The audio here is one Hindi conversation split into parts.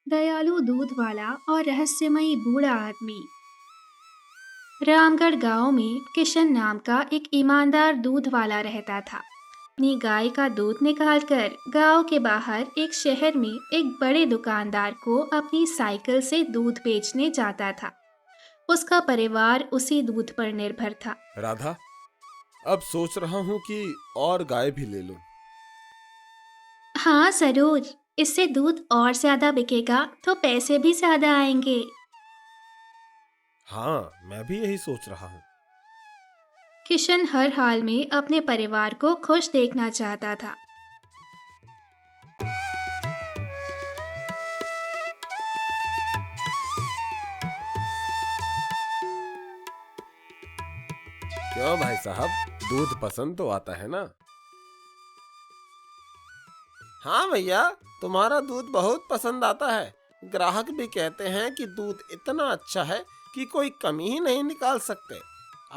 दयालु दूध वाला और रहस्यमयी बूढ़ा आदमी। रामगढ़ गांव में किशन नाम का एक ईमानदार दूध वाला रहता था। अपनी गाय का दूध निकालकर गांव के बाहर एक शहर में एक बड़े दुकानदार को अपनी साइकिल से दूध बेचने जाता था। उसका परिवार उसी दूध पर निर्भर था। राधा, अब सोच रहा हूँ कि और गाय भी ले लूं। हाँ जरूर, इससे दूध और ज्यादा बिकेगा तो पैसे भी ज्यादा आएंगे। हाँ, मैं भी यही सोच रहा हूँ। किशन हर हाल में अपने परिवार को खुश देखना चाहता था। क्यों भाई साहब, दूध पसंद तो आता है ना? हाँ भैया, तुम्हारा दूध बहुत पसंद आता है। ग्राहक भी कहते हैं कि दूध इतना अच्छा है कि कोई कमी ही नहीं निकाल सकते।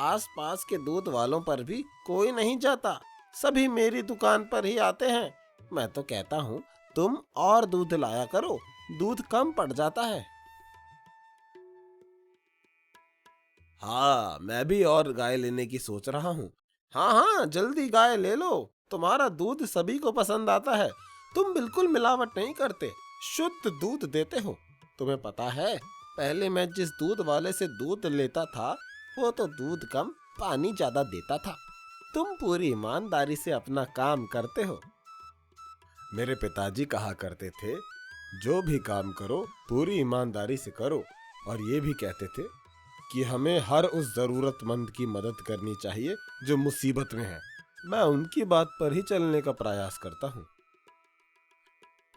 आसपास के दूध वालों पर भी कोई नहीं जाता, सभी मेरी दुकान पर ही आते हैं। मैं तो कहता हूँ तुम और दूध लाया करो, दूध कम पड़ जाता है। हाँ, मैं भी और गाय लेने की सोच रहा हूँ। हाँ हाँ, जल्दी गाय ले लो, तुम्हारा दूध सभी को पसंद आता है। तुम बिल्कुल मिलावट नहीं करते, शुद्ध दूध देते हो। तुम्हें पता है, पहले मैं जिस दूध वाले से दूध लेता था वो तो दूध कम पानी ज्यादा देता था। तुम पूरी ईमानदारी से अपना काम करते हो। मेरे पिताजी कहा करते थे, जो भी काम करो पूरी ईमानदारी से करो, और ये भी कहते थे कि हमें हर उस जरूरतमंद की मदद करनी चाहिए जो मुसीबत में है। मैं उनकी बात पर ही चलने का प्रयास करता हूँ।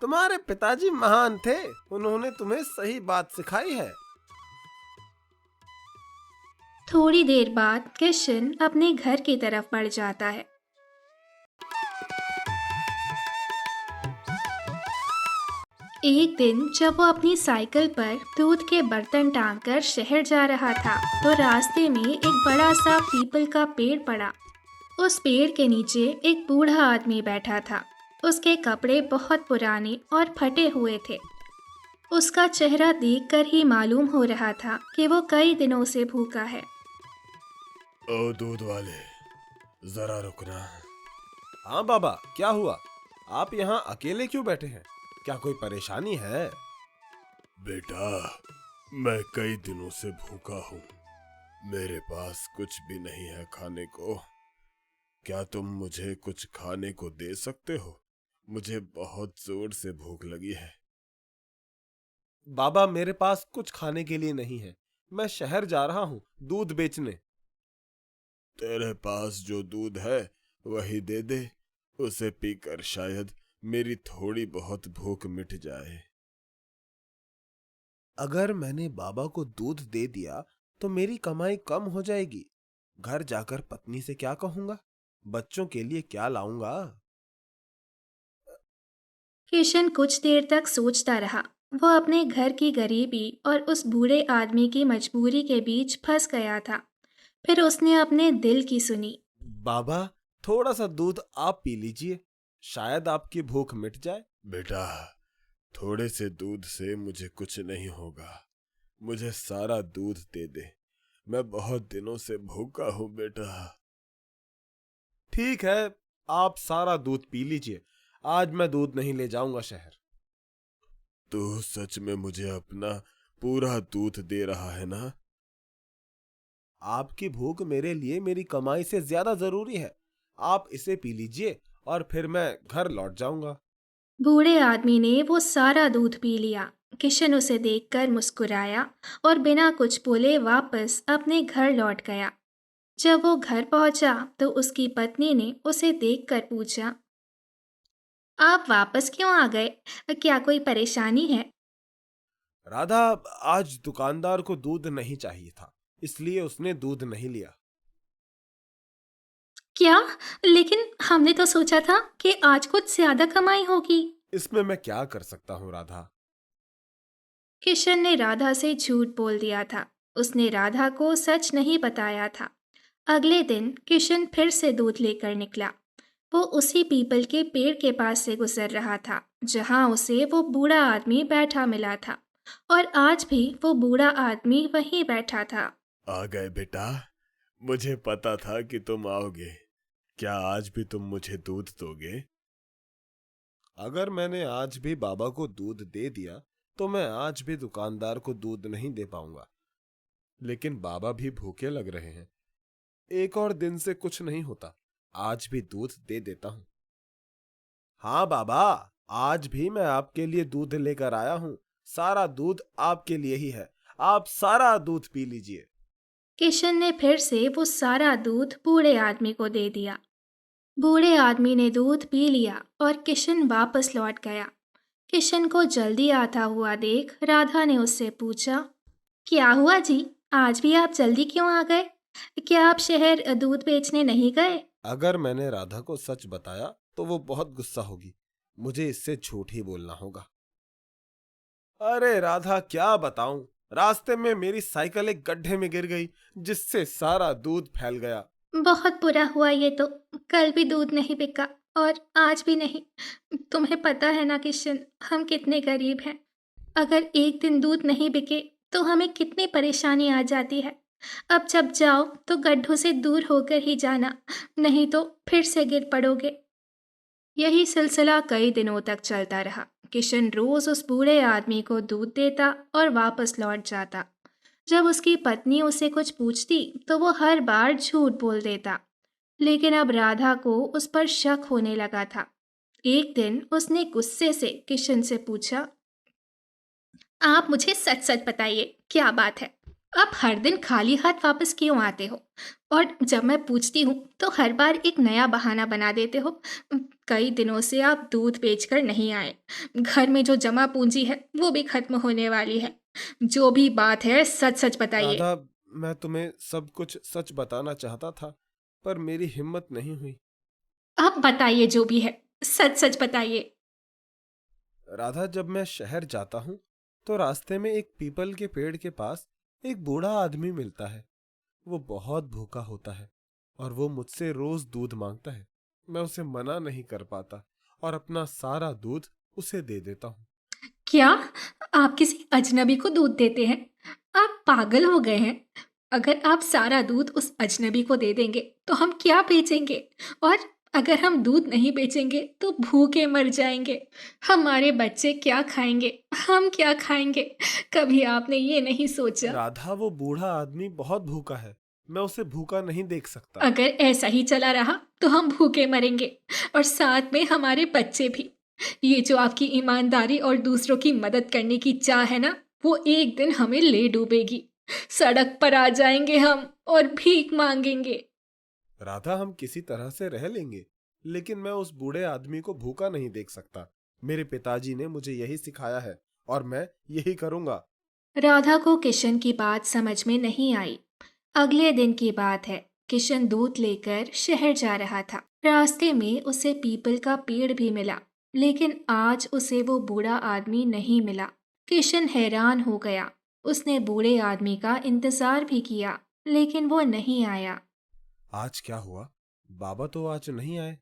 तुम्हारे पिताजी महान थे, उन्होंने तुम्हें सही बात सिखाई है। थोड़ी देर बाद किशन अपने घर की तरफ बढ़ जाता है। एक दिन जब वो अपनी साइकिल पर दूध के बर्तन टांगकर शहर जा रहा था तो रास्ते में एक बड़ा सा पीपल का पेड़ पड़ा। उस पेड़ के नीचे एक बूढ़ा आदमी बैठा था। उसके कपड़े बहुत पुराने और फटे हुए थे। उसका चेहरा देखकर ही मालूम हो रहा था कि वो कई दिनों से भूखा है। ओ दूध वाले, जरा रुकना। हाँ बाबा, क्या हुआ? आप यहाँ अकेले क्यों बैठे हैं? क्या कोई परेशानी है? बेटा, मैं कई दिनों से भूखा हूँ। मेरे पास कुछ भी नहीं है खाने को। क्या तुम मुझे कुछ खाने को दे सकते हो? मुझे बहुत जोर से भूख लगी है। बाबा, मेरे पास कुछ खाने के लिए नहीं है। मैं शहर जा रहा हूँ दूध बेचने। तेरे पास जो दूध है वही दे दे। उसे पीकर शायद मेरी थोड़ी बहुत भूख मिट जाए। अगर मैंने बाबा को दूध दे दिया तो मेरी कमाई कम हो जाएगी। घर जाकर पत्नी से क्या कहूंगा? बच्चों के लिए क्या लाऊंगा? किशन कुछ देर तक सोचता रहा। वो अपने घर की गरीबी और उस बूढ़े आदमी की मजबूरी के बीच फंस गया था। फिर उसने अपने दिल की सुनी। बाबा, थोड़ा सा दूध आप पी लीजिए, शायद आपकी भूख मिट जाए। बेटा, थोड़े से दूध से मुझे कुछ नहीं होगा। मुझे सारा दूध दे दे। मैं बहुत दिनों से भूखा हूँ बेटा। ठीक है, आप सारा दूध पी लीजिए। आज मैं दूध नहीं ले जाऊंगा शहर। तू सच में मुझे अपना पूरा दूध दे रहा है ना? आपकी भूख मेरे लिए मेरी कमाई से ज्यादा जरूरी है। आप इसे पी लीजिए और फिर मैं घर लौट जाऊंगा। बूढ़े आदमी ने वो सारा दूध पी लिया। किशन उसे देखकर मुस्कुराया और बिना कुछ बोले वापस अपने घर लौट गया। जब वो घर पहुंचा तो उसकी पत्नी ने उसे देखकर पूछा, आप वापस क्यों आ गए? क्या कोई परेशानी है? राधा, आज दुकानदार को दूध नहीं चाहिए था, इसलिए उसने दूध नहीं लिया। क्या? लेकिन हमने तो सोचा था कि आज कुछ ज्यादा कमाई होगी। इसमें मैं क्या कर सकता हूँ राधा? किशन ने राधा से झूठ बोल दिया था। उसने राधा को सच नहीं बताया था। अगले दिन किशन फिर से दूध लेकर निकला। वो उसी पीपल के पेड़ के पास से गुजर रहा था जहां उसे वो बूढ़ा आदमी बैठा मिला था, और आज भी वो बूढ़ा आदमी वहीं बैठा था। आ गए बेटा। मुझे पता था कि तुम आओगे। क्या आज भी तुम मुझे दूध दोगे? अगर मैंने आज भी बाबा को दूध दे दिया तो मैं आज भी दुकानदार को दूध नहीं दे पाऊंगा। लेकिन बाबा भी भूखे लग रहे हैं। एक और दिन से कुछ नहीं होता। आज भी दूध दे देता हूं। हाँ बाबा, आज भी मैं आपके लिए दूध लेकर आया हूं। सारा दूध आपके लिए ही है। आप सारा दूध पी लीजिए। किशन ने फिर से वो सारा दूध बूढ़े आदमी को दे दिया। बूढ़े आदमी ने दूध पी लिया और किशन वापस लौट गया। किशन को जल्दी आता हुआ देख राधा ने उससे पूछा, क्या हुआ जी? आज भी आप जल्दी क्यों आ गए? क्या आप शहर दूध बेचने नहीं गए? अगर मैंने राधा को सच बताया तो वो बहुत गुस्सा होगी। मुझे इससे झूठ ही बोलना होगा। अरे राधा, क्या बताऊं। रास्ते में मेरी साइकिल एक गड्ढे में गिर गई, जिससे सारा दूध फैल गया। बहुत बुरा हुआ ये तो। कल भी दूध नहीं बिका और आज भी नहीं। तुम्हें पता है ना किशन, हम कितने गरीब हैं। अगर एक दिन दूध नहीं बिके तो हमें कितनी परेशानी आ जाती है। अब जब जाओ तो गड्ढों से दूर होकर ही जाना, नहीं तो फिर से गिर पड़ोगे। यही सिलसिला कई दिनों तक चलता रहा। किशन रोज उस बूढ़े आदमी को दूध देता और वापस लौट जाता। जब उसकी पत्नी उसे कुछ पूछती तो वो हर बार झूठ बोल देता। लेकिन अब राधा को उस पर शक होने लगा था। एक दिन उसने गुस्से से किशन से पूछा, आप मुझे सच सच बताइए, क्या बात है? आप हर दिन खाली हाथ वापस क्यों आते हो? और जब मैं पूछती हूँ तो हर बार एक नया बहाना बना देते हो। कई दिनों से आप दूध बेचकर नहीं आए। घर में जो जमा पूंजी है वो भी खत्म होने वाली है। जो भी बात है सच सच बताइए। राधा, मैं तुम्हें सब कुछ सच बताना चाहता था, पर मेरी हिम्मत नहीं हुई। आप बताइए जो भी है, सच सच बताइए। राधा, जब मैं शहर जाता हूँ तो रास्ते में एक पीपल के पेड़ के पास एक बूढ़ा आदमी मिलता है। वो बहुत भूखा होता है और वो मुझसे रोज दूध मांगता है। मैं उसे मना नहीं कर पाता और अपना सारा दूध उसे दे देता हूँ। क्या आप किसी अजनबी को दूध देते हैं? आप पागल हो गए हैं। अगर आप सारा दूध उस अजनबी को दे देंगे तो हम क्या बेचेंगे? और अगर हम दूध नहीं बेचेंगे तो भूखे मर जाएंगे। हमारे बच्चे क्या खाएंगे? हम क्या खाएंगे? कभी आपने ये नहीं सोचा? राधा, वो बूढ़ा आदमी बहुत भूखा है। मैं उसे भूखा नहीं देख सकता। अगर ऐसा ही चला रहा तो हम भूखे मरेंगे, और साथ में हमारे बच्चे भी। ये जो आपकी ईमानदारी और दूसरों की मदद करने की चाह है ना, वो एक दिन हमें ले डूबेगी। सड़क पर आ जाएंगे हम और भीख मांगेंगे। राधा, हम किसी तरह से रह लेंगे, लेकिन मैं उस बूढ़े आदमी को भूखा नहीं देख सकता। मेरे पिताजी ने मुझे यही सिखाया है और मैं यही करूंगा। राधा को किशन की बात समझ में नहीं आई। अगले दिन की बात है। किशन दूध लेकर शहर जा रहा था। रास्ते में उसे पीपल का पेड़ भी मिला, लेकिन आज उसे वो बूढ़ा आदमी नहीं मिला। किशन हैरान हो गया। उसने बूढ़े आदमी का इंतजार भी किया, लेकिन वो नहीं आया। आज क्या हुआ? बाबा तो आज नहीं आए।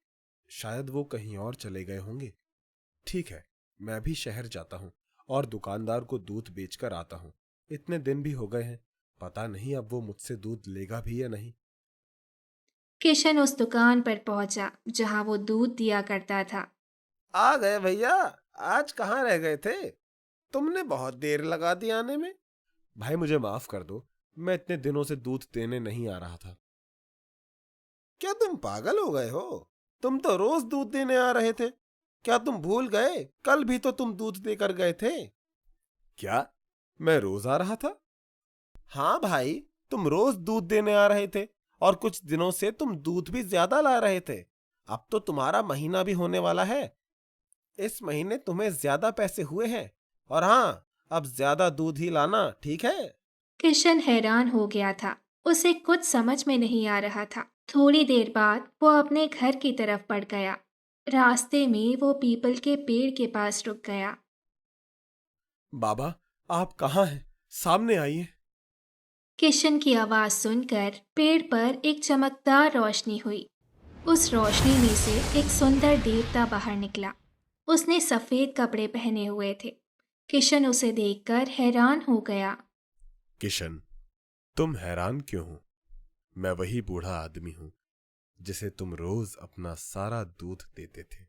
शायद वो कहीं और चले गए होंगे। ठीक है, मैं भी शहर जाता हूँ और दुकानदार को दूध बेचकर आता हूँ। इतने दिन भी हो गए हैं, पता नहीं अब वो मुझसे दूध लेगा भी या नहीं। किशन उस दुकान पर पहुंचा जहां वो दूध दिया करता था। आ गए भैया। आज कहाँ रह गए थे? तुमने बहुत देर लगा दी आने में। भाई, मुझे माफ कर दो। मैं इतने दिनों से दूध देने नहीं आ रहा था। क्या तुम पागल हो गए हो? तुम तो रोज दूध देने आ रहे थे। क्या तुम भूल गए? कल भी तो तुम दूध देकर गए थे। क्या मैं रोज आ रहा था? हाँ भाई, तुम रोज दूध देने आ रहे थे और कुछ दिनों से तुम दूध भी ज्यादा ला रहे थे। अब तो तुम्हारा महीना भी होने वाला है। इस महीने तुम्हें ज्यादा पैसे हुए हैं। और हाँ, अब ज्यादा दूध ही लाना, ठीक है? किशन हैरान हो गया था। उसे कुछ समझ में नहीं आ रहा था। थोड़ी देर बाद वो अपने घर की तरफ बढ़ गया। रास्ते में वो पीपल के पेड़ के पास रुक गया। बाबा, आप कहाँ हैं? सामने आइए। किशन की आवाज सुनकर पेड़ पर एक चमकदार रोशनी हुई। उस रोशनी में से एक सुंदर देवता बाहर निकला। उसने सफेद कपड़े पहने हुए थे। किशन उसे देखकर हैरान हो गया। किशन, तुम हैरान क्यों हो? मैं वही बूढ़ा आदमी हूं जिसे तुम रोज अपना सारा दूध देते थे।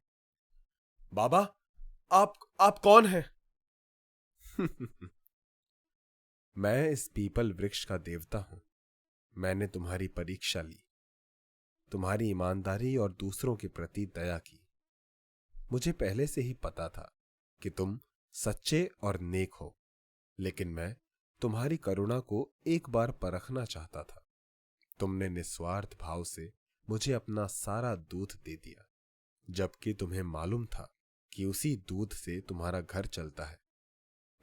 बाबा, आप कौन हैं? मैं इस पीपल वृक्ष का देवता हूं। मैंने तुम्हारी परीक्षा ली, तुम्हारी ईमानदारी और दूसरों के प्रति दया की। मुझे पहले से ही पता था कि तुम सच्चे और नेक हो, लेकिन मैं तुम्हारी करुणा को एक बार परखना चाहता था। तुमने निस्वार्थ भाव से मुझे अपना सारा दूध दे दिया, जबकि तुम्हें मालूम था कि उसी दूध से तुम्हारा घर चलता है।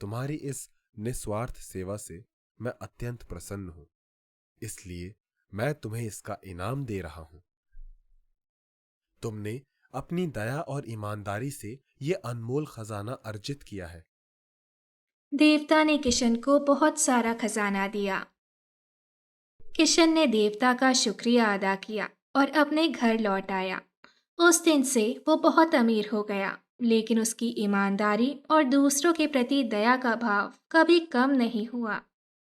तुम्हारी इस निस्वार्थ सेवा से मैं अत्यंत प्रसन्न हूं, इसलिए मैं तुम्हें इसका इनाम दे रहा हूं। तुमने अपनी दया और ईमानदारी से यह अनमोल खजाना अर्जित किया है। देवता ने किशन को बहुत सारा खजाना दिया। किशन ने देवता का शुक्रिया अदा किया और अपने घर लौट आया। उस दिन से वो बहुत अमीर हो गया, लेकिन उसकी ईमानदारी और दूसरों के प्रति दया का भाव कभी कम नहीं हुआ।